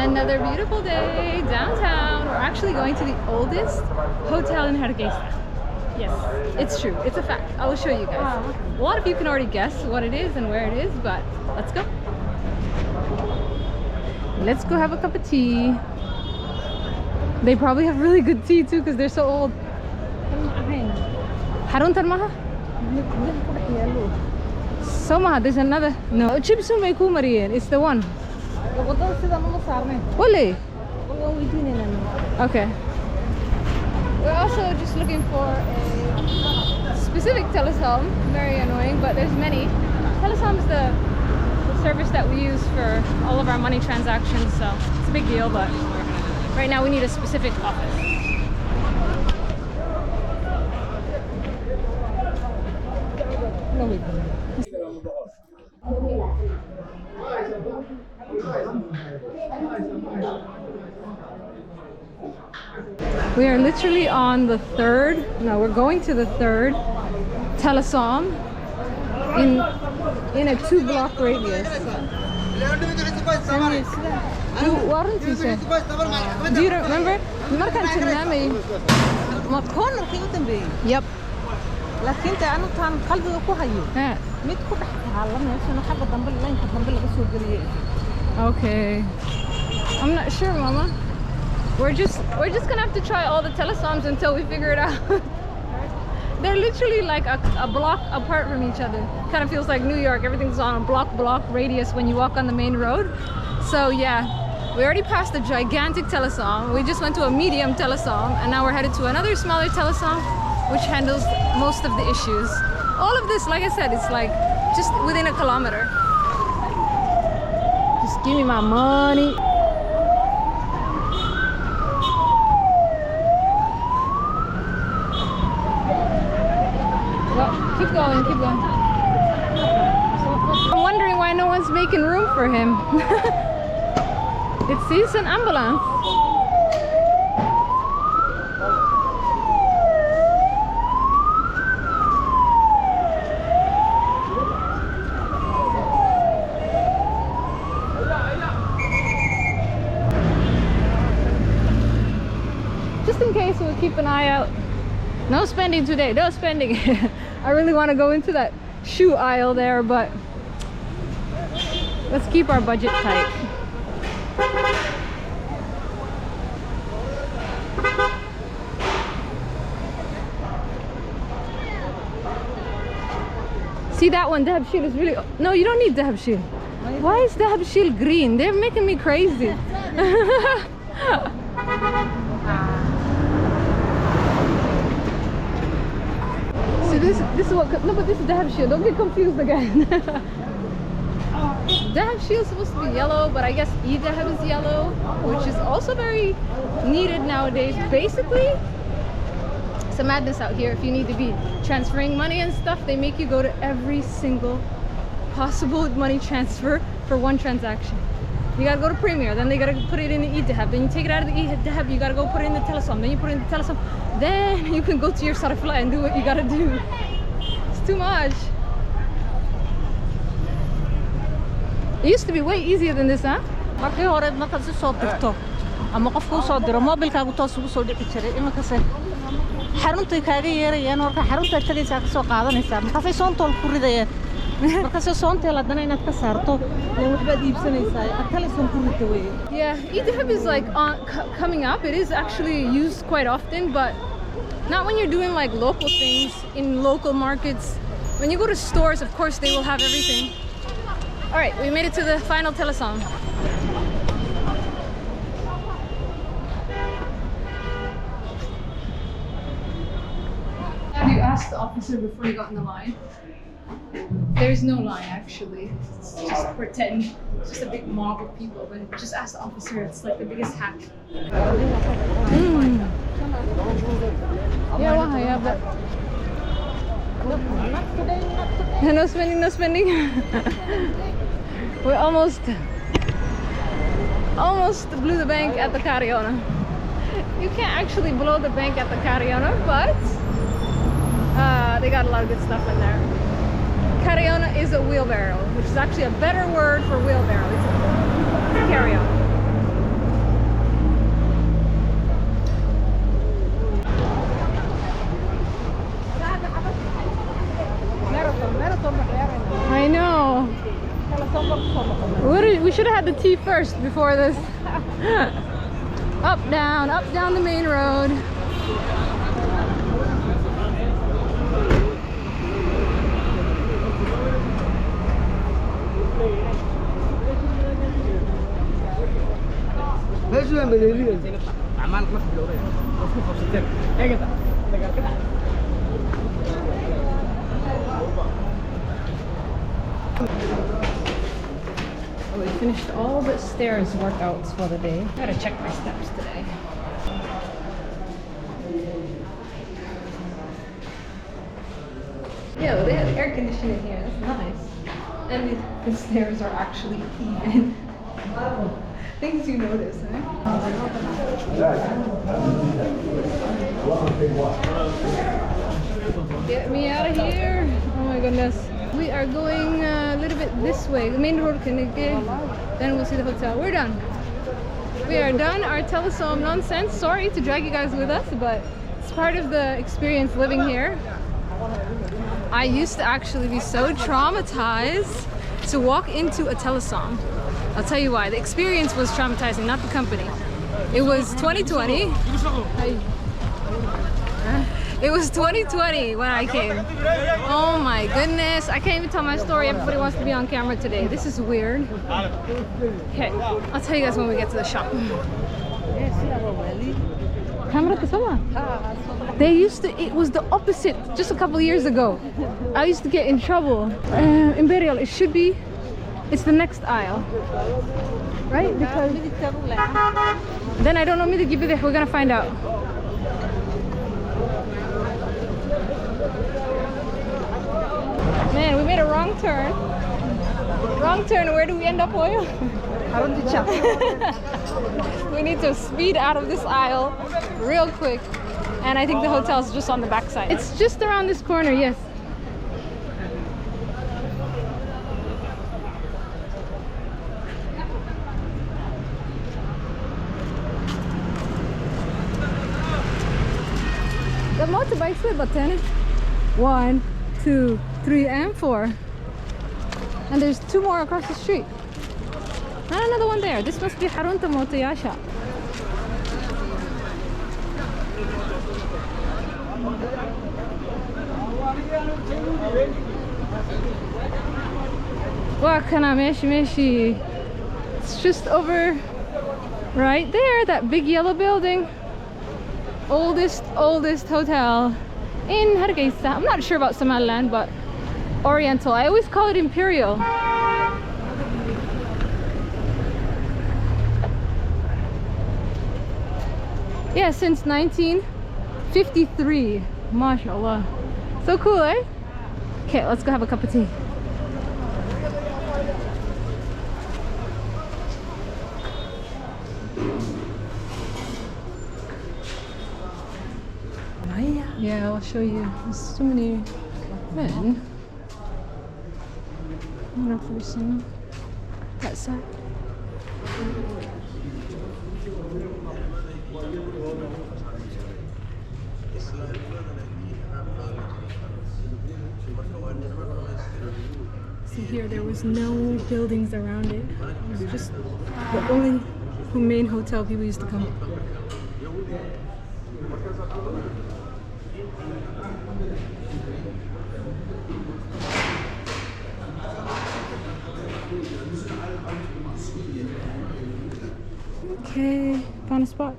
Another beautiful day downtown. We're actually going to the oldest hotel in Hargeisa. Yes, it's true. It's a fact. I will show you guys. A lot of you can already guess what it is and where it is, but let's go. Let's go have a cup of tea. They probably have really good tea too because they're so old. Harun Tarmaha? Somaha, there's another. No, Chipsun may kumariyan. It's the one. Wale? Okay. We're also just looking for a specific Telesom. Very annoying, but there's many. Telesom's the service that we use for all of our money transactions, so it's a big deal, but right now we need a specific office. We are literally on the third, no, we're going to the third Telesom in a 2-block radius. Do you remember? Yep. Okay. I'm not sure, Mama. We're just gonna have to try all the Telesoms until we figure it out. They're literally like a block apart from each other. Kind of feels like New York. Everything's on a block radius when you walk on the main road. So yeah, we already passed a gigantic Telesom. We just went to a medium Telesom, and now we're headed to another smaller Telesom, which handles most of the issues. All of this, like I said, it's like just within a kilometer. Just give me my money. Well, keep going, keep going. I'm wondering why no one's making room for him. It sees an ambulance. Just in case, we'll keep an eye out. No spending today, no spending. I really want to go into that shoe aisle there, but let's keep our budget tight. See that one, Dahab Shield is really... No, you don't need Dahab Shield. Why is Dahab Shield green? They're making me crazy. This is what, no, but this is Dahab Shield. Don't get confused again. Dahab Shield is supposed to be yellow, but I guess E-Dahab is yellow, which is also very needed nowadays. Basically, it's a madness out here. If you need to be transferring money and stuff, they make you go to every single possible money transfer for one transaction. You gotta go to Premier, then they gotta put it in the E-Dahab, then you take it out of the E-Dahab, you gotta go put it in the Telesom, then you put it in the Telesom, then you can go to your Sarfla and do what you gotta do. It's too much. It used to be way easier than this, huh? Yeah, E-Dahab is like coming up. It is actually used quite often, but not when you're doing like local things in local markets. When you go to stores, of course, they will have everything. All right, we made it to the final Telesom. Have you asked the officer before you got in the line? There's no line actually. It's just pretend. It's just a big mob of people. But just ask the officer. It's like the biggest hack. Yeah, well, yeah, but no spending, no spending. We almost blew the bank at the Cariona. You can't actually blow the bank at the Cariona, but they got a lot of good stuff in there. Cariona is a wheelbarrow, which is actually a better word for wheelbarrow. It's a carry-on. should have had the tea first before this. Up, down the main road. We finished all the stairs workouts for the day. I gotta check my steps today. Yeah, they have air conditioning here. That's nice. And the stairs are actually even. Things you notice, huh? Get me out of here. Oh my goodness. We are going a little bit this way. The main road can get, then we'll see the hotel. We're done. We are done our Telesom nonsense. Sorry to drag you guys with us, but it's part of the experience living here. I used to actually be so traumatized to walk into a Telesom. I'll tell you why. The experience was traumatizing, not the company. It was 2020. It was 2020 when I came. Oh my goodness. I can't even tell my story. Everybody wants to be on camera today. This is weird. Okay, I'll tell you guys when we get to the shop. They used to, it was the opposite just a couple years ago. I used to get in trouble. Imperial, it should be, it's the next aisle. Right? Because then I don't know, we're gonna find out. Man, we made a wrong turn. Wrong turn, where do we end up, Oil? We need to speed out of this aisle real quick. And I think the hotel's just on the back side. It's just around this corner, yes. The motorbikes with button. 1, 2, 3, and 4. And there's 2 more across the street. And another one there. This must be Harunta Motoyasha. Wakana meshi meshi. It's just over right there, that big yellow building. Oldest hotel in Hargeisa. I'm not sure about Somaliland, but Oriental. I always call it Imperial. Yeah, since 1953. MashaAllah. So cool, eh? Okay, let's go have a cup of tea. Yeah, I'll show you. There's so many men. I don't know if we've seen them. That side. See here, there was no buildings around it. It was just the only main hotel people used to come. Okay, found a spot.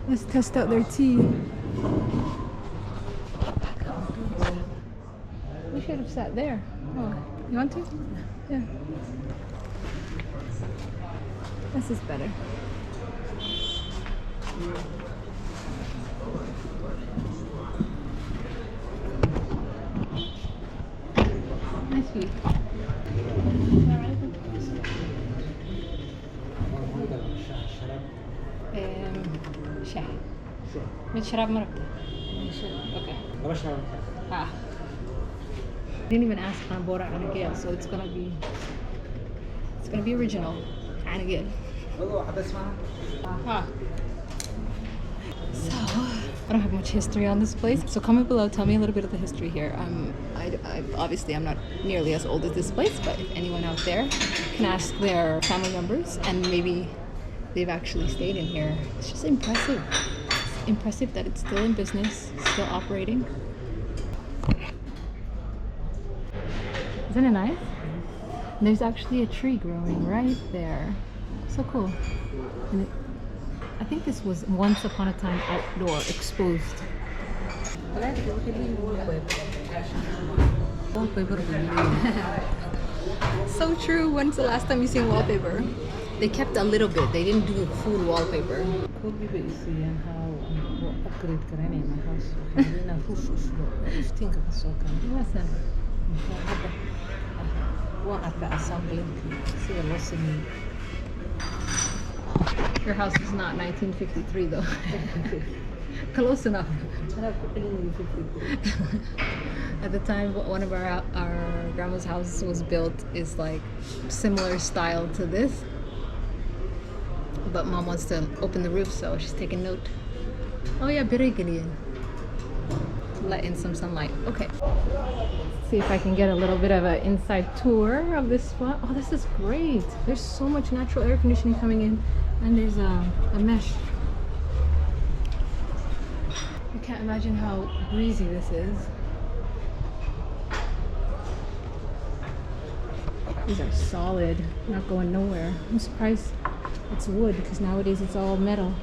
Let's test out their tea. We should have sat there. Oh, you want to? Yeah. This is better. Nice view. شاي من شراب مربى. Okay. Didn't even ask for Bora Anagil, so it's gonna be original Anagil. So I don't have much history on this place, so comment below, tell me a little bit of the history here. Obviously I'm not nearly as old as this place, but if anyone out there can ask their family members and maybe they've actually stayed in here. It's just impressive. It's impressive that it's still in business, still operating. Isn't it nice? And there's actually a tree growing right there. So cool. And I think this was once upon a time outdoor, exposed. So true. When's the last time you seen wallpaper? They kept a little bit. They didn't do full wallpaper. Your house is not 1953 though. Close enough. At the time one of our grandma's house was built is like similar style to this. But mom wants to open the roof, so she's taking note. Oh yeah, birigilian. Let in some sunlight. Okay. Let's see if I can get a little bit of an inside tour of this spot. Oh, this is great. There's so much natural air conditioning coming in, and there's a mesh. I can't imagine how breezy this is. These are solid, not going nowhere. I'm surprised it's wood because nowadays it's all metal.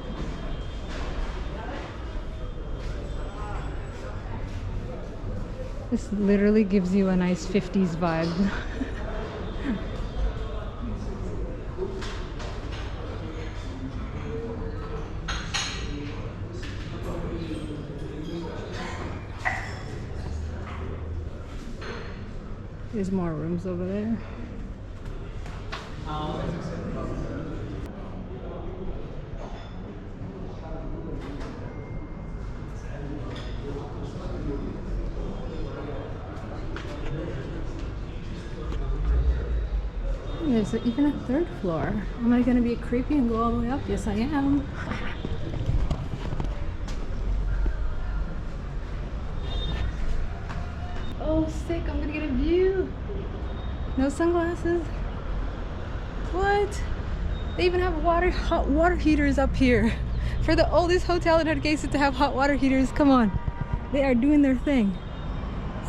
This literally gives you a nice 50s vibe. There's more rooms over there. There's even a third floor. Am I gonna be creepy and go all the way up? Yes, I am. Oh, sick! I'm gonna get a view. No sunglasses. What? They even have hot water heaters up here. For the oldest hotel in Hargeisa to have hot water heaters, come on. They are doing their thing.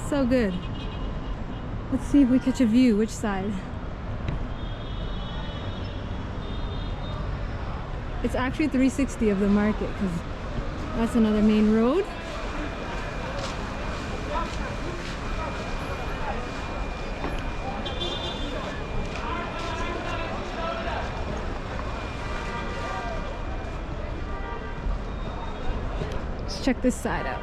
So good. Let's see if we catch a view. Which side? It's actually 360 of the market because that's another main road. Let's check this side out.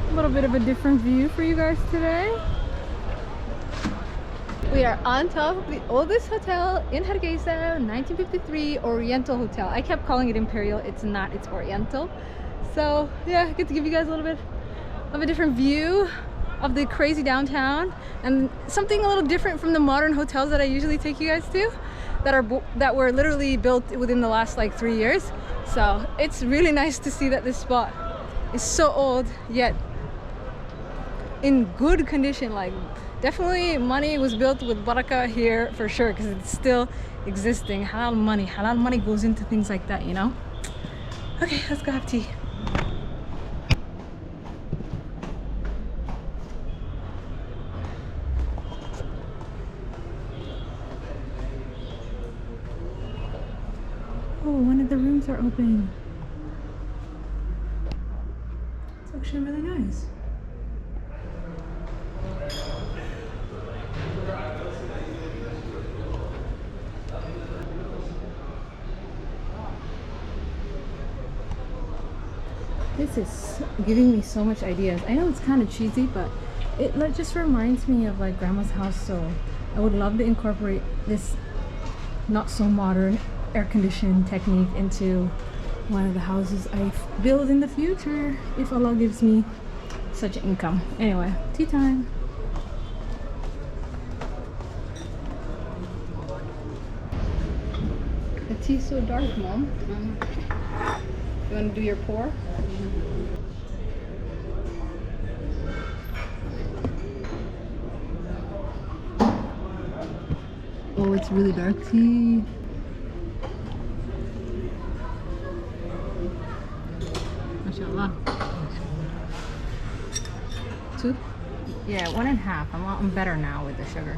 A little bit of a different view for you guys today. We are on top of the oldest hotel in Hargeisa, 1953 Oriental Hotel. I kept calling it Imperial. It's not, it's Oriental. So yeah, I get to give you guys a little bit of a different view of the crazy downtown and something a little different from the modern hotels that I usually take you guys to that were literally built within the last like 3 years. So it's really nice to see that this spot is so old yet in good condition. Like Definitely money was built with baraka here for sure, because it's still existing. Halal money goes into things like that, you know. Okay, let's go have tea. Oh, one of the rooms are open. It's actually really nice. This is giving me so much ideas. I know it's kind of cheesy, but it just reminds me of like grandma's house. So I would love to incorporate this not so modern air conditioning technique into one of the houses I build in the future, if Allah gives me such income. Anyway, tea time. The tea's so dark, Mom. You want to do your pour? Oh, it's really dark tea. MashaAllah. 2? Yeah, 1.5. I'm better now with the sugar.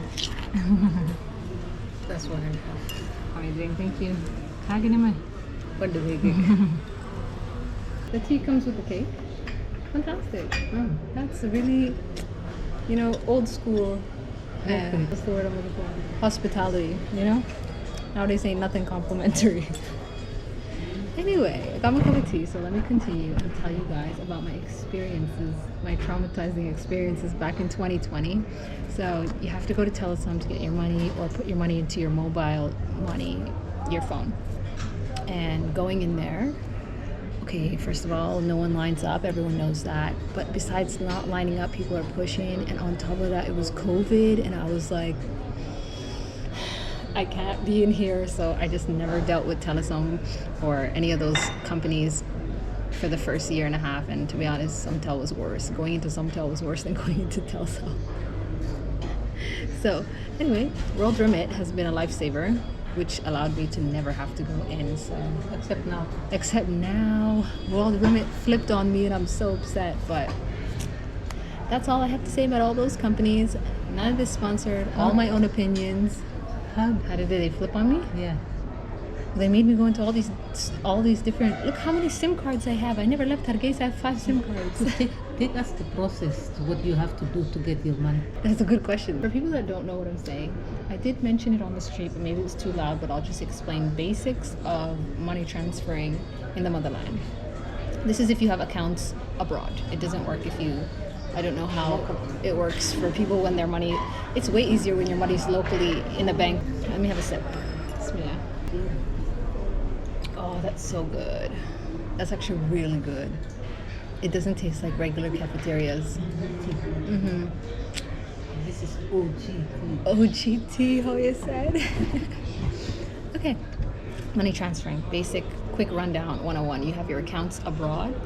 That's 1.5. Amazing, thank you. Tagging in my. What do we get? The tea comes with the cake. Fantastic. That's really, you know, old school. What's the word I'm looking for? Hospitality, you know? Nowadays ain't nothing complimentary. Anyway, I got my cup of tea, so let me continue and tell you guys about my experiences, my traumatizing experiences back in 2020. So you have to go to Telesom to get your money or put your money into your mobile money, your phone. And going in there, okay, first of all, no one lines up, everyone knows that. But besides not lining up, people are pushing, and on top of that, it was COVID, and I was like, I can't be in here. So I just never dealt with Telesom or any of those companies for the first year and a half. And to be honest, Somtel was worse. Going into Somtel was worse than going into Telesom. So anyway, World Remit has been a lifesaver, which allowed me to never have to go in. So except now World Remit flipped on me, and I'm so upset. But that's all I have to say about all those companies. None of this sponsored. All my own opinions. How did they flip on me? Yeah. They made me go into all these different. Look how many SIM cards I have. I never left Hargeisa. I have 5 SIM cards. Take us the process to what you have to do to get your money. That's a good question. For people that don't know what I'm saying, I did mention it on the street, but maybe it was too loud. But I'll just explain basics of money transferring in the motherland. This is if you have accounts abroad. It doesn't work if you. I don't know how it works for people when their money. It's way easier when your money's locally in a bank. Let me have a sip. Bismillah. Oh, that's so good. That's actually really good. It doesn't taste like regular cafeterias. This is OG. OG tea, how you said. Okay. Money transferring. Basic, quick rundown 101. You have your accounts abroad,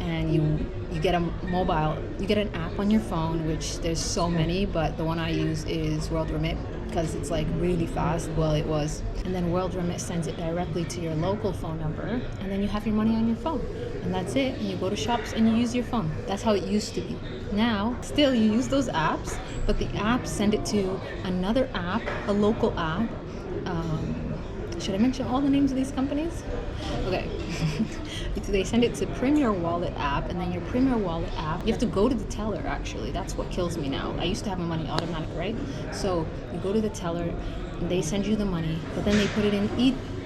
and you get a mobile, you get an app on your phone, which there's so many, but the one I use is World Remit because it's like really fast. Well, it was. And then World Remit sends it directly to your local phone number, and then you have your money on your phone. And that's it. And you go to shops and you use your phone. That's how it used to be. Now, still you use those apps, but the apps send it to another app, a local app. Should I mention all the names of these companies? Okay. They send it to Premier Wallet app, and then your Premier Wallet app, you have to go to the teller actually. That's what kills me now. I used to have my money automatic, right? So you go to the teller, and they send you the money, but then they put it in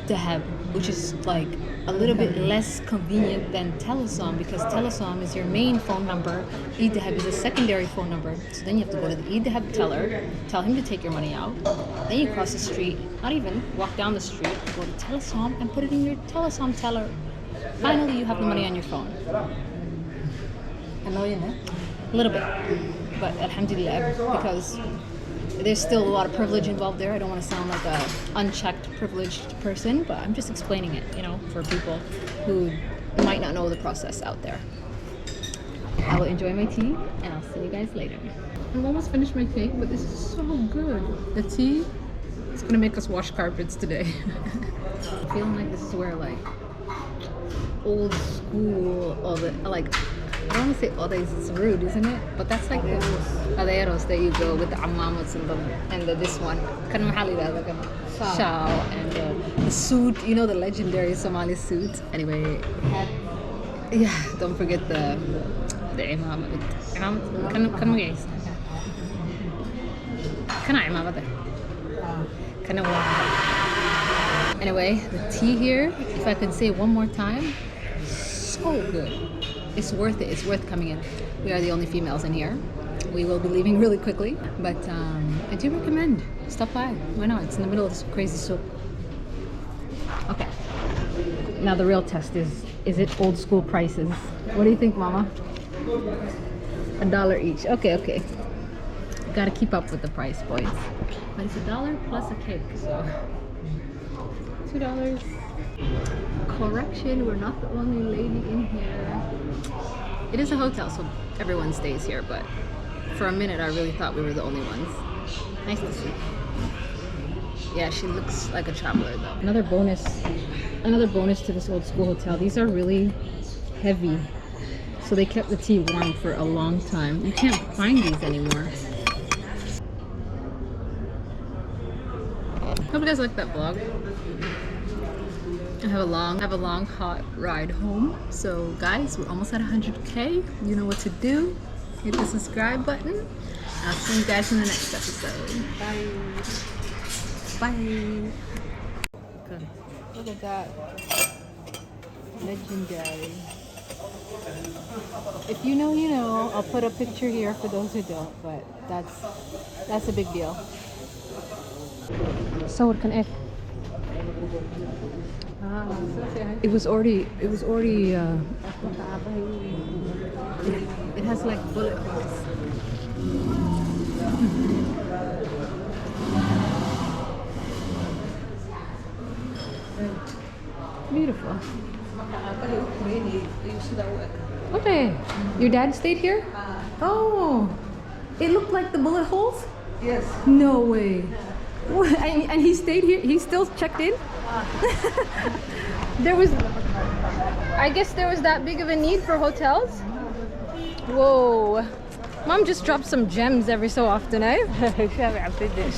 Dahab, which is like a little bit less convenient than Telesom, because Telesom is your main phone number. Dahab is a secondary phone number. So then you have to go to the Dahab teller, tell him to take your money out. Then you cross the street, not even walk down the street, go to Telesom and put it in your Telesom teller. Finally, you have the money on your phone. Annoying, eh? A little bit, but alhamdulillah, because there's still a lot of privilege involved there. I don't want to sound like a unchecked privileged person, but I'm just explaining it, you know, for people who might not know the process out there. I will enjoy my tea, and I'll see you guys later. I'm almost finished my cake, but this is so good. The tea, it's gonna make us wash carpets today. I'm feeling like this is where like old school, all the like, I don't want to say odes, it's rude, isn't it? But that's like the aderos that you go with the amamas and the this one. Kan mahali da like a shawl and the suit, you know, the legendary Somali suit. Anyway, yeah, don't forget the imam. Kan mo guys? Kana imam ba? Kana wa. Anyway, the tea here, if I could say one more time, so good. It's worth it. It's worth coming in. We are the only females in here. We will be leaving really quickly, but I do recommend. Stop by. Why not? It's in the middle of this crazy soup. Okay. Now the real test is it old school prices? What do you think, Mama? $1 each. Okay. Gotta keep up with the price points. But it's $1 plus a cake, so $2. Correction, we're not the only lady in here. It is a hotel, so everyone stays here, but for a minute I really thought we were the only ones. Nice to see. Yeah, she looks like a traveler though. Another bonus to this old school hotel. These are really heavy, so they kept the tea warm for a long time. You can't find these anymore. Hope you guys like that vlog. I have a long hot ride home. So guys, we're almost at 100K. You know what to do. Hit the subscribe button. I'll see you guys in the next episode. Bye. Good. Look at that. Legendary. If you know, you know. I'll put a picture here for those who don't, but that's a big deal. So what can I? It was already it has like bullet holes. Beautiful. Okay, your dad stayed here? Oh, it looked like the bullet holes? Yes. No way. And he stayed here? He still checked in? I guess there was that big of a need for hotels? Whoa. Mom just dropped some gems every so often, eh?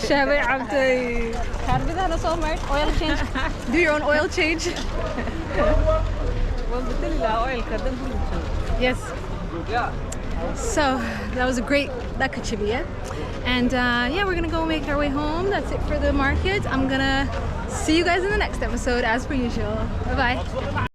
Shabi Abdi. Oil change. Do your own oil change. Yes. So that was a great lakachibia. And yeah, we're gonna go make our way home. That's it for the market. I'm gonna see you guys in the next episode as per usual. Bye bye.